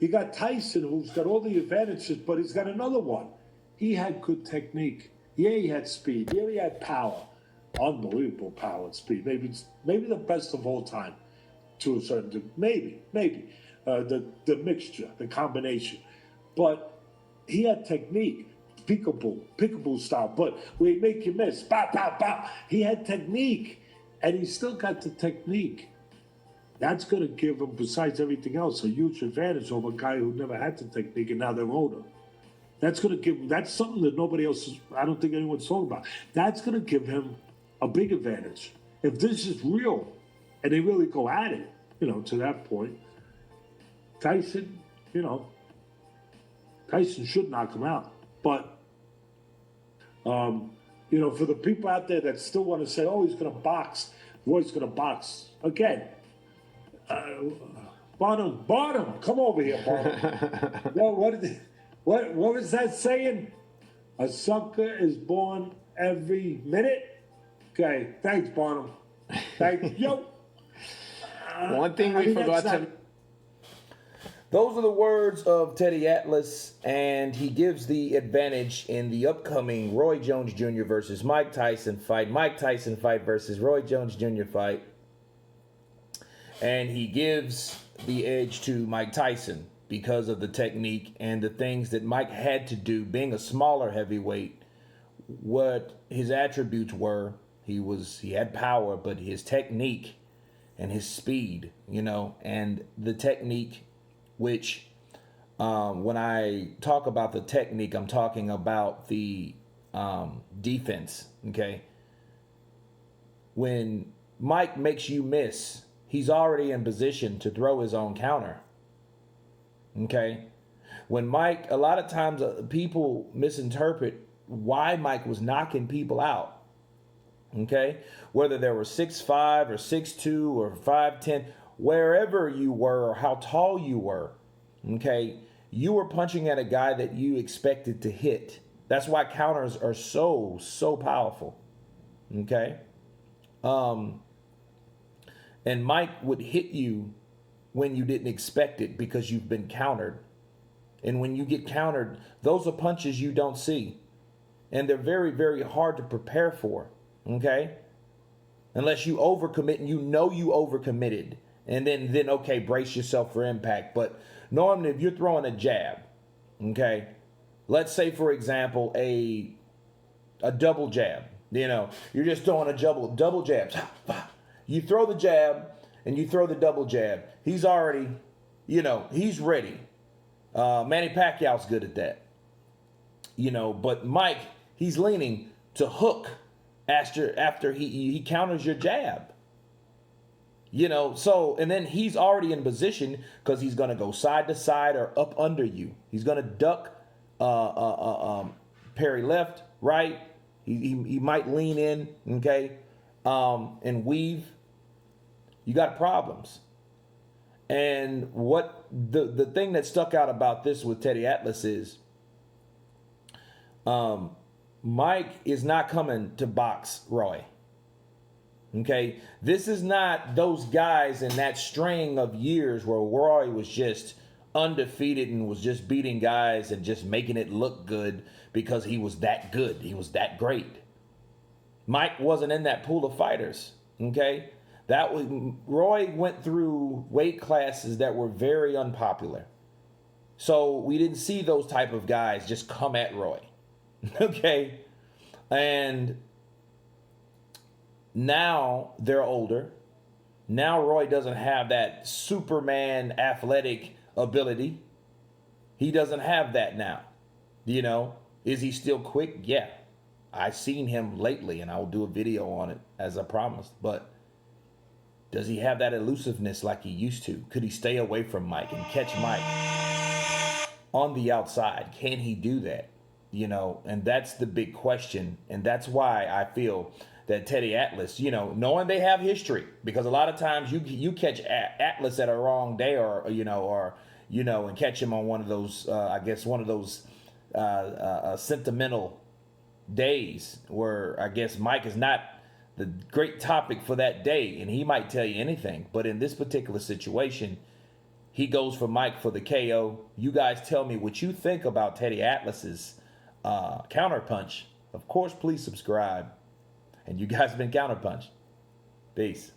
You got Tyson, who's got all the advantages, but he's got another one. He had good technique. Yeah, he had speed. Yeah, he had power. Unbelievable power and speed. Maybe the best of all time, to a certain degree. Maybe the mixture, the combination. But he had technique, peekaboo style. But we make you miss, bow, bow, bow. He had technique, and he still got the technique. That's going to give him, besides everything else, a huge advantage over a guy who never had the technique and now they're older. That's going to give. That's something that nobody else is. I don't think anyone's talking about. That's going to give him a big advantage. If this is real, and they really go at it, to that point, Tyson, Tyson should knock him out. But, for the people out there that still want to say, "Oh, he's going to box," Roy's going to box again. Barnum, come over here, Barnum. What was that saying? A sucker is born every minute? Okay, thanks, Barnum. Thank you. One thing we forgot to... Those are the words of Teddy Atlas, and he gives the advantage in the upcoming Roy Jones Jr. versus Mike Tyson fight. Mike Tyson fight versus Roy Jones Jr. fight. And he gives the edge to Mike Tyson because of the technique and the things that Mike had to do, being a smaller heavyweight. What his attributes were, he had power, but his technique and his speed, and the technique, which when I talk about the technique, I'm talking about the defense, okay? When Mike makes you miss, he's already in position to throw his own counter. Okay? When Mike, a lot of times people misinterpret why Mike was knocking people out. Okay? Whether they were 6'5" or 6'2" or 5'10", wherever you were or how tall you were. Okay? You were punching at a guy that you expected to hit. That's why counters are so powerful. Okay? And Mike would hit you when you didn't expect it because you've been countered. And when you get countered, those are punches you don't see. And they're very, very hard to prepare for. Okay? Unless you overcommit and you overcommitted. And then okay, brace yourself for impact. But normally if you're throwing a jab, okay, let's say for example a double jab. You're just throwing a double jab. You throw the jab and you throw the double jab. He's already, he's ready. Manny Pacquiao's good at that. But Mike, he's leaning to hook after he counters your jab. So, and then he's already in position because he's going to go side to side or up under you. He's going to duck parry left, right. He might lean in, okay, and weave. You got problems. And what the thing that stuck out about this with Teddy Atlas is Mike is not coming to box Roy. Okay? This is not those guys in that string of years where Roy was just undefeated and was just beating guys and just making it look good because he was that good. He was that great. Mike wasn't in that pool of fighters. Okay? Roy went through weight classes that were very unpopular. So we didn't see those type of guys just come at Roy. Okay? And now they're older. Now Roy doesn't have that Superman athletic ability. He doesn't have that now. Is he still quick? Yeah. I've seen him lately and I will do a video on it as I promised. But does he have that elusiveness like he used to? Could he stay away from Mike and catch Mike on the outside? Can he do that? And that's the big question. And that's why I feel that Teddy Atlas, knowing they have history, because a lot of times you catch Atlas at a wrong day and catch him on one of those, sentimental days where I guess Mike is not the great topic for that day, and he might tell you anything. But in this particular situation, He goes for Mike for the KO. You guys tell me what you think about Teddy Atlas's Counterpunch. Of course, please subscribe. And you guys have been Counterpunch. Peace.